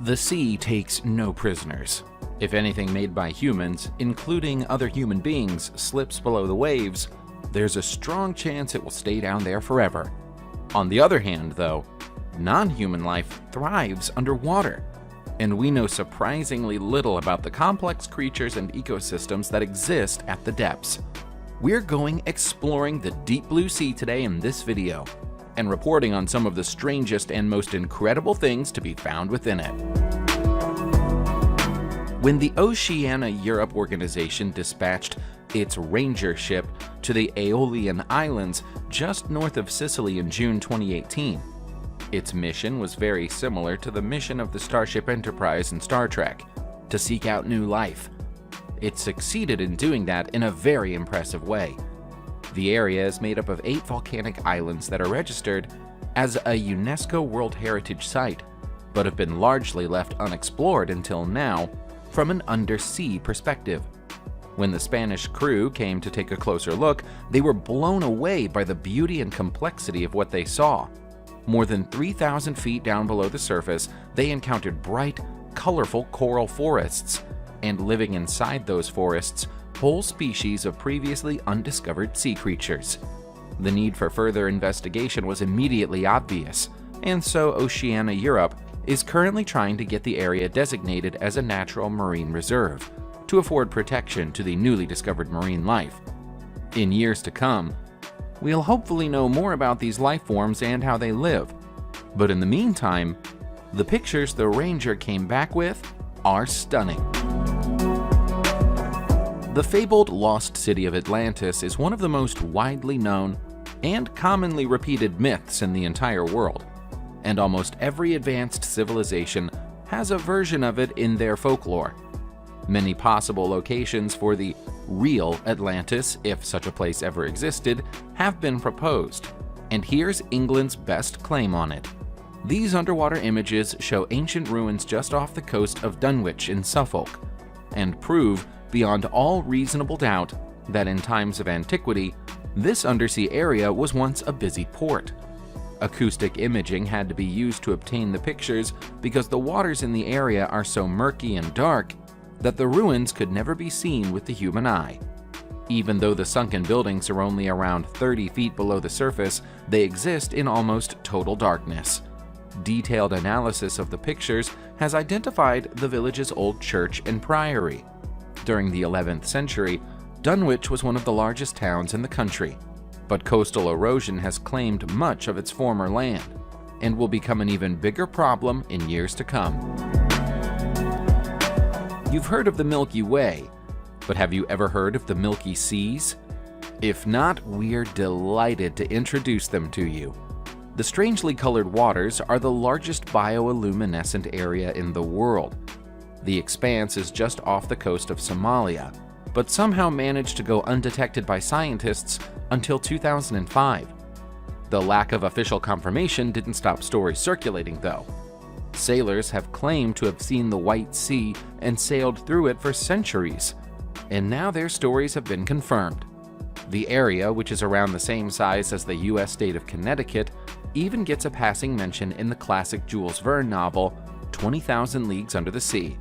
The sea takes no prisoners. If anything made by humans, including other human beings, slips below the waves, there's a strong chance it will stay down there forever. On the other hand, though, non-human life thrives underwater, and we know surprisingly little about the complex creatures and ecosystems that exist at the depths. We're going exploring the deep blue sea today in this video, and reporting on some of the strangest and most incredible things to be found within it. When the Oceana Europe Organization dispatched its Ranger ship to the Aeolian Islands just north of Sicily in June 2018, its mission was very similar to the mission of the Starship Enterprise in Star Trek, to seek out new life. It succeeded in doing that in a very impressive way. The area is made up of 8 volcanic islands that are registered as a UNESCO World Heritage Site, but have been largely left unexplored until now from an undersea perspective. When the Spanish crew came to take a closer look, they were blown away by the beauty and complexity of what they saw. More than 3,000 feet down below the surface, they encountered bright, colorful coral forests, and living inside those forests, whole species of previously undiscovered sea creatures. The need for further investigation was immediately obvious, and so Oceana Europe is currently trying to get the area designated as a natural marine reserve to afford protection to the newly discovered marine life. In years to come, we'll hopefully know more about these life forms and how they live. But in the meantime, the pictures the Ranger came back with are stunning. The fabled lost city of Atlantis is one of the most widely known and commonly repeated myths in the entire world, and almost every advanced civilization has a version of it in their folklore. Many possible locations for the real Atlantis, if such a place ever existed, have been proposed, and here's England's best claim on it. These underwater images show ancient ruins just off the coast of Dunwich in Suffolk, and prove beyond all reasonable doubt that in times of antiquity, this undersea area was once a busy port. Acoustic imaging had to be used to obtain the pictures because the waters in the area are so murky and dark that the ruins could never be seen with the human eye. Even though the sunken buildings are only around 30 feet below the surface, they exist in almost total darkness. Detailed analysis of the pictures has identified the village's old church and priory. During the 11th century, Dunwich was one of the largest towns in the country, but coastal erosion has claimed much of its former land and will become an even bigger problem in years to come. You've heard of the Milky Way, but have you ever heard of the Milky Seas? If not, we're delighted to introduce them to you. The strangely colored waters are the largest bioluminescent area in the world. The expanse is just off the coast of Somalia, but somehow managed to go undetected by scientists until 2005. The lack of official confirmation didn't stop stories circulating, though. Sailors have claimed to have seen the White Sea and sailed through it for centuries, and now their stories have been confirmed. The area, which is around the same size as the US state of Connecticut, even gets a passing mention in the classic Jules Verne novel 20,000 Leagues Under the Sea.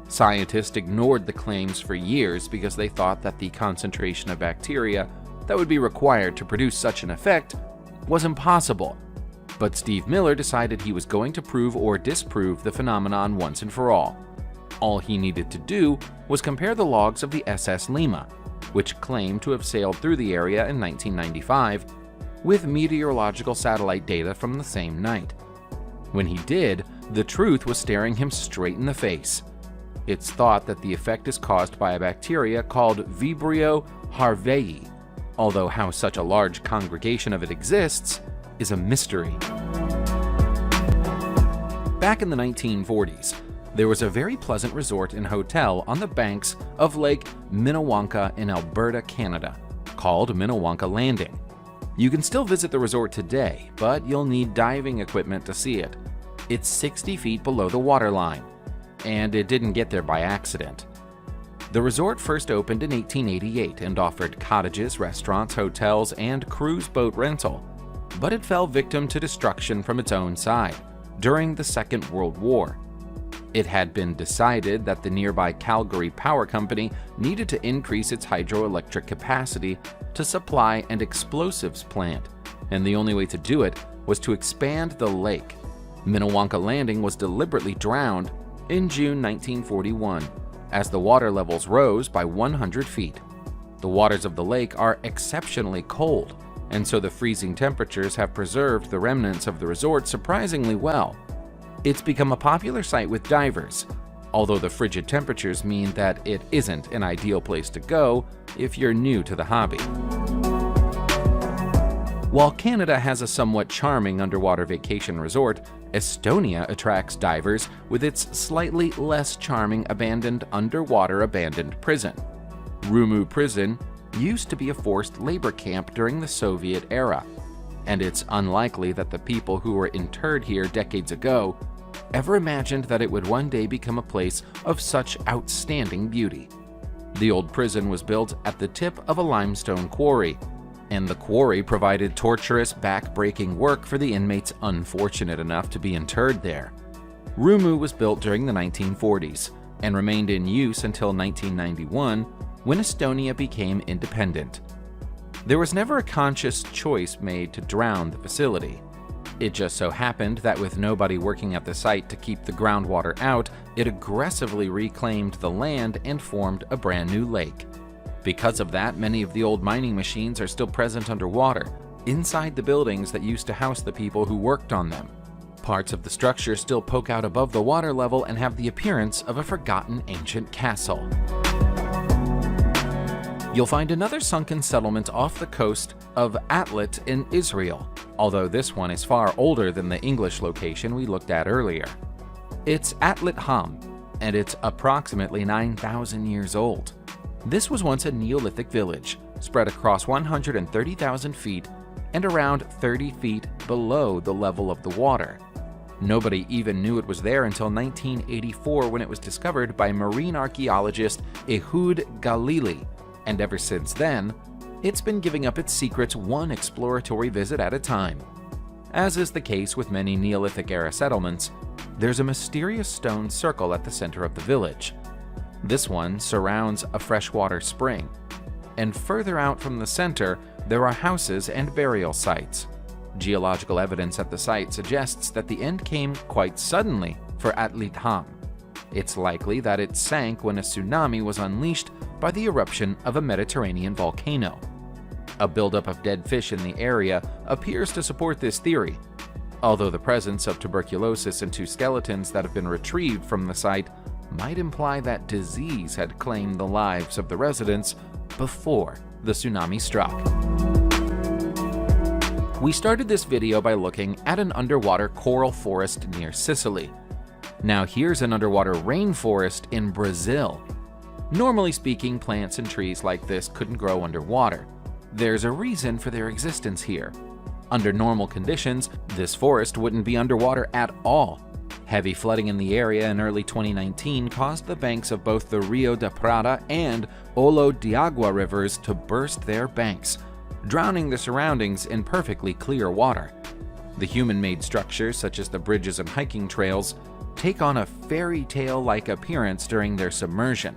Scientists ignored the claims for years because they thought that the concentration of bacteria that would be required to produce such an effect was impossible. But Steve Miller decided he was going to prove or disprove the phenomenon once and for all. All he needed to do was compare the logs of the SS Lima, which claimed to have sailed through the area in 1995, with meteorological satellite data from the same night. When he did, the truth was staring him straight in the face. It's thought that the effect is caused by a bacteria called Vibrio harveyi, although how such a large congregation of it exists is a mystery. Back in the 1940s, there was a very pleasant resort and hotel on the banks of Lake Minnewanka in Alberta, Canada, called Minnewanka Landing. You can still visit the resort today, but you'll need diving equipment to see it. It's 60 feet below the waterline, and it didn't get there by accident. The resort first opened in 1888 and offered cottages, restaurants, hotels, and cruise boat rental, but it fell victim to destruction from its own side during the Second World War. It had been decided that the nearby Calgary Power Company needed to increase its hydroelectric capacity to supply an explosives plant, and the only way to do it was to expand the lake. Minnewanka Landing was deliberately drowned in June 1941 as the water levels rose by 100 feet. The waters of the lake are exceptionally cold, and so the freezing temperatures have preserved the remnants of the resort surprisingly well. It's become a popular site with divers, although the frigid temperatures mean that it isn't an ideal place to go if you're new to the hobby. While Canada has a somewhat charming underwater vacation resort, Estonia attracts divers with its slightly less charming underwater abandoned prison. Rumu Prison used to be a forced labor camp during the Soviet era, and it's unlikely that the people who were interred here decades ago ever imagined that it would one day become a place of such outstanding beauty. The old prison was built at the tip of a limestone quarry, and the quarry provided torturous, back-breaking work for the inmates unfortunate enough to be interred there. Rumu was built during the 1940s and remained in use until 1991, when Estonia became independent. There was never a conscious choice made to drown the facility. It just so happened that with nobody working at the site to keep the groundwater out, it aggressively reclaimed the land and formed a brand new lake. Because of that, many of the old mining machines are still present underwater, inside the buildings that used to house the people who worked on them. Parts of the structure still poke out above the water level and have the appearance of a forgotten ancient castle. You'll find another sunken settlement off the coast of Atlit in Israel, although this one is far older than the English location we looked at earlier. It's Atlit Ham, and it's approximately 9,000 years old. This was once a Neolithic village, spread across 130,000 feet and around 30 feet below the level of the water. Nobody even knew it was there until 1984, when it was discovered by marine archaeologist Ehud Galili, and ever since then, it's been giving up its secrets one exploratory visit at a time. As is the case with many Neolithic-era settlements, there's a mysterious stone circle at the center of the village. This one surrounds a freshwater spring, and further out from the center, there are houses and burial sites. Geological evidence at the site suggests that the end came quite suddenly for Atlit Ham. It's likely that it sank when a tsunami was unleashed by the eruption of a Mediterranean volcano. A buildup of dead fish in the area appears to support this theory, although the presence of tuberculosis in two skeletons that have been retrieved from the site might imply that disease had claimed the lives of the residents before the tsunami struck. We started this video by looking at an underwater coral forest near Sicily. Now here's an underwater rainforest in Brazil. Normally speaking, plants and trees like this couldn't grow underwater. There's a reason for their existence here. Under normal conditions, this forest wouldn't be underwater at all. Heavy flooding in the area in early 2019 caused the banks of both the Rio da Prata and Olo de Agua rivers to burst their banks, drowning the surroundings in perfectly clear water. The human-made structures, such as the bridges and hiking trails, take on a fairy tale-like appearance during their submersion,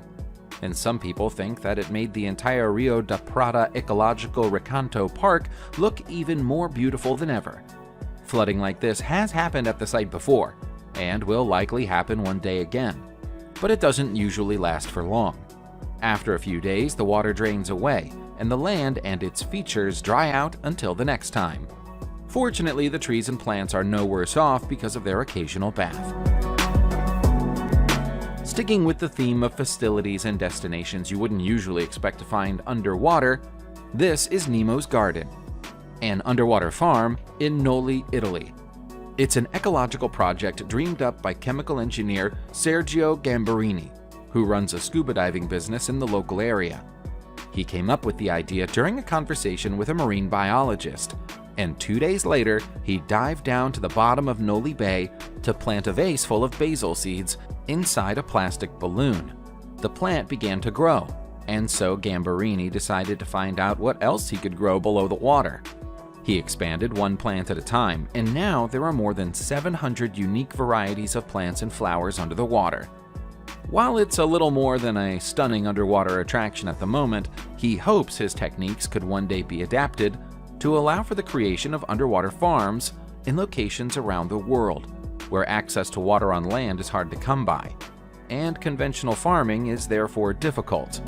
and some people think that it made the entire Rio da Prata Ecological Recanto Park look even more beautiful than ever. Flooding like this has happened at the site before, and will likely happen one day again, but it doesn't usually last for long. After a few days, the water drains away, and the land and its features dry out until the next time. Fortunately, the trees and plants are no worse off because of their occasional bath. Sticking with the theme of facilities and destinations you wouldn't usually expect to find underwater, this is Nemo's Garden, an underwater farm in Noli, Italy. It's an ecological project dreamed up by chemical engineer Sergio Gambarini, who runs a scuba diving business in the local area. He came up with the idea during a conversation with a marine biologist, and 2 days later, he dived down to the bottom of Noli Bay to plant a vase full of basil seeds inside a plastic balloon. The plant began to grow, and so Gambarini decided to find out what else he could grow below the water. He expanded one plant at a time, and now there are more than 700 unique varieties of plants and flowers under the water. While it's a little more than a stunning underwater attraction at the moment, he hopes his techniques could one day be adapted to allow for the creation of underwater farms in locations around the world, where access to water on land is hard to come by, and conventional farming is therefore difficult.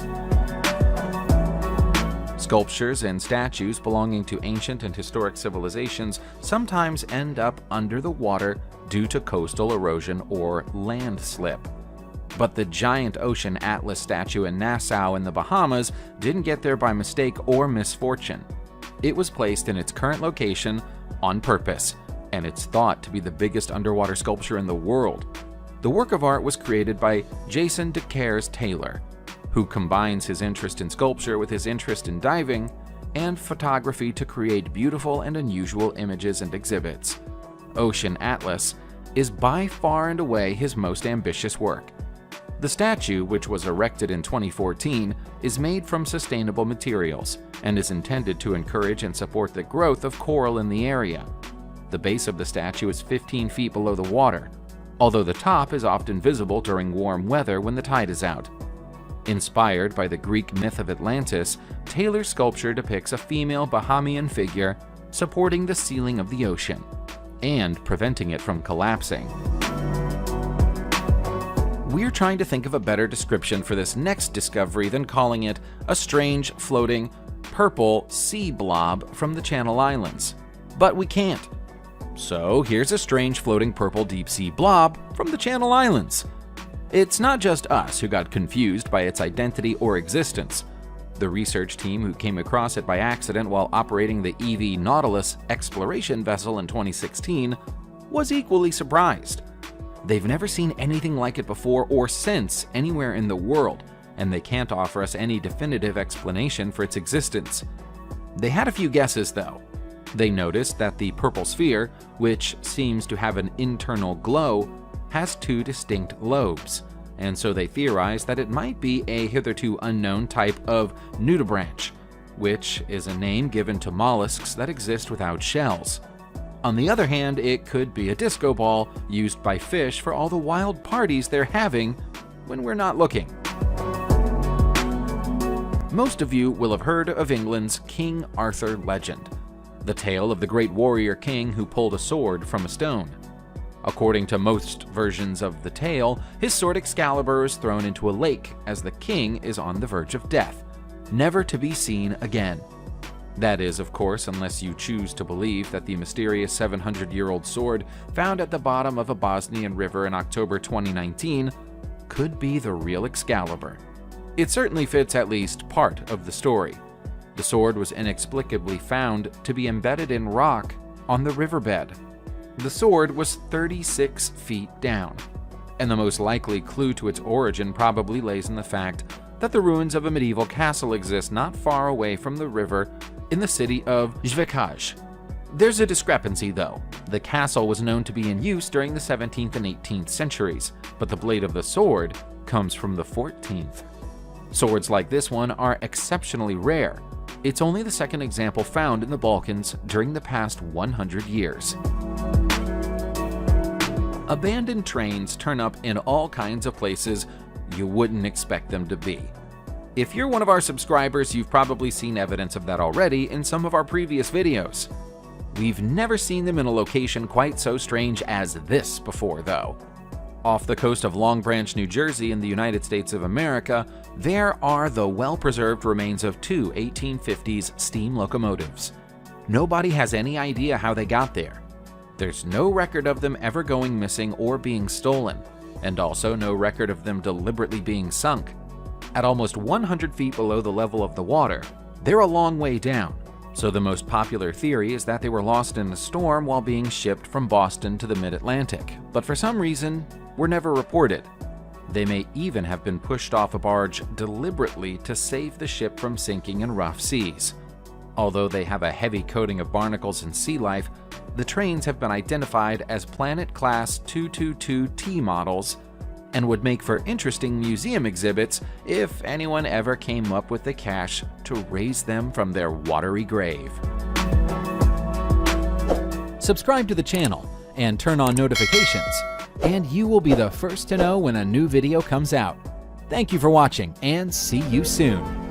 Sculptures and statues belonging to ancient and historic civilizations sometimes end up under the water due to coastal erosion or landslip. But the giant ocean Atlas statue in Nassau in the Bahamas didn't get there by mistake or misfortune. It was placed in its current location on purpose, and it's thought to be the biggest underwater sculpture in the world. The work of art was created by Jason DeCaires Taylor, who combines his interest in sculpture with his interest in diving and photography to create beautiful and unusual images and exhibits. Ocean Atlas is by far and away his most ambitious work. The statue, which was erected in 2014, is made from sustainable materials and is intended to encourage and support the growth of coral in the area. The base of the statue is 15 feet below the water, although the top is often visible during warm weather when the tide is out. Inspired by the Greek myth of Atlantis, Taylor's sculpture depicts a female Bahamian figure supporting the ceiling of the ocean and preventing it from collapsing. We're trying to think of a better description for this next discovery than calling it a strange, floating, purple sea blob from the Channel Islands. But we can't. So here's a strange, floating, purple deep-sea blob from the Channel Islands. It's not just us who got confused by its identity or existence. The research team who came across it by accident while operating the EV Nautilus exploration vessel in 2016 was equally surprised. They've never seen anything like it before or since anywhere in the world, and they can't offer us any definitive explanation for its existence. They had a few guesses, though. They noticed that the purple sphere, which seems to have an internal glow, has two distinct lobes, and so they theorized that it might be a hitherto unknown type of nudibranch, which is a name given to mollusks that exist without shells. On the other hand, it could be a disco ball used by fish for all the wild parties they're having when we're not looking. Most of you will have heard of England's King Arthur legend, the tale of the great warrior king who pulled a sword from a stone. According to most versions of the tale, his sword Excalibur is thrown into a lake as the king is on the verge of death, never to be seen again. That is, of course, unless you choose to believe that the mysterious 700-year-old sword found at the bottom of a Bosnian river in October 2019 could be the real Excalibur. It certainly fits at least part of the story. The sword was inexplicably found to be embedded in rock on the riverbed. The sword was 36 feet down, and the most likely clue to its origin probably lays in the fact that the ruins of a medieval castle exist not far away from the river in the city of Zvekaj. There's a discrepancy, though. The castle was known to be in use during the 17th and 18th centuries, but the blade of the sword comes from the 14th. Swords like this one are exceptionally rare. It's only the second example found in the Balkans during the past 100 years. Abandoned trains turn up in all kinds of places you wouldn't expect them to be. If you're one of our subscribers, you've probably seen evidence of that already in some of our previous videos. We've never seen them in a location quite so strange as this before, though. Off the coast of Long Branch, New Jersey in the United States of America, there are the well-preserved remains of two 1850s steam locomotives. Nobody has any idea how they got there. There's no record of them ever going missing or being stolen, and also no record of them deliberately being sunk. At almost 100 feet below the level of the water, they're a long way down, so the most popular theory is that they were lost in a storm while being shipped from Boston to the mid-Atlantic, but for some reason, were never reported. They may even have been pushed off a barge deliberately to save the ship from sinking in rough seas. Although they have a heavy coating of barnacles and sea life, the trains have been identified as Planet Class 222T models and would make for interesting museum exhibits if anyone ever came up with the cash to raise them from their watery grave. subscribe to the channel, and turn on notifications, and you will be the first to know when a new video comes out. Thank you for watching, and see you soon!